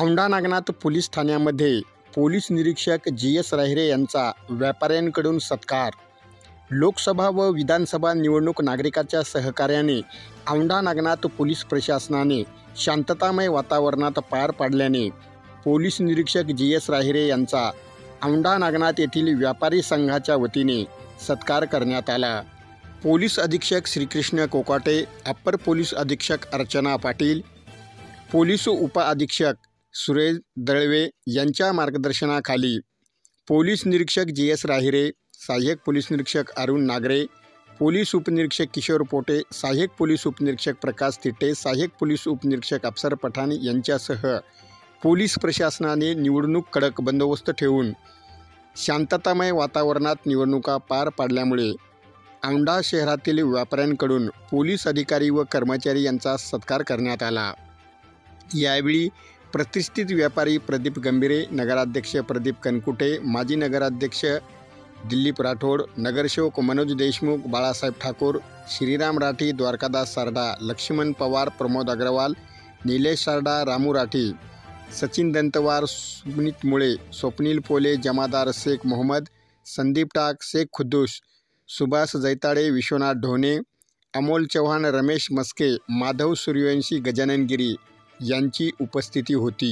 Aundha Nagnath police ठाण्यामध्ये police निरीक्षक GS. राहिरे यांचा व्यापाऱ्यांकडून सत्कार। लोकसभा व विधानसभा निवडणूक नागरिकांच्या सहकार्याने औंढा नागनाथ पोलीस प्रशासनाने शांततामय वातावरणात पार पाडल्याने पोलीस निरीक्षक जी.एस. राहिरे यांचा औंढा नागनाथ येथील व्यापारी संघाच्या वतीने सत्कार करण्यात आला। पोलीस अधीक्षक श्रीकृष्ण कोकाटे, अप्पर पोलीस अधीक्षक अर्चना पाटील, पोलीस उपअधीक्षक सुरेश दळवे यांच्या मार्गदर्शनाखाली पोलीस निरीक्षक जी.एस. राहिरे, सहाय्यक पोलीस निरीक्षक अरुण नागरे, पोलीस उपनिरीक्षक किशोर पोटे, सहाय्यक पोलीस उपनिरीक्षक प्रकाश तिट्टे, सहाय्यक पोलीस उपनिरीक्षक अफसर पठाण यांच्यासह पोलीस प्रशासनाने निवडणूक कडक बंदोबस्त ठेवून शांततामय वातावरणात निवडणुका पार पाडल्यामुळे औंढा शहरातील व्यापाऱ्यांकडून पोलीस अधिकारी व कर्मचारी यांचा सत्कार करण्यात आला। यावेळी प्रतिष्ठित व्यापारी प्रदीप गंभीरे, नगराध्यक्ष प्रदीप कनकुटे, माजी नगराध्यक्ष दिलीप राठोड, नगरसेवक मनोज देशमुख, बाळासाहेब ठाकूर, श्रीराम राठी, द्वारकादास सारडा, लक्ष्मण पवार, प्रमोद अग्रवाल, निलेश सारडा, रामू राठी, सचिन दंतवार, सुनीत मुळे, स्वप्नील पोले, जमादार शेख मोहम्मद, संदीप टाक, शेख खुद्दूस, सुभाष जैताडे, विश्वनाथ ढोणे, अमोल चव्हाण, रमेश मस्के, माधव सूर्यवंशी, गजानन गिरी यांची उपस्थिती होती।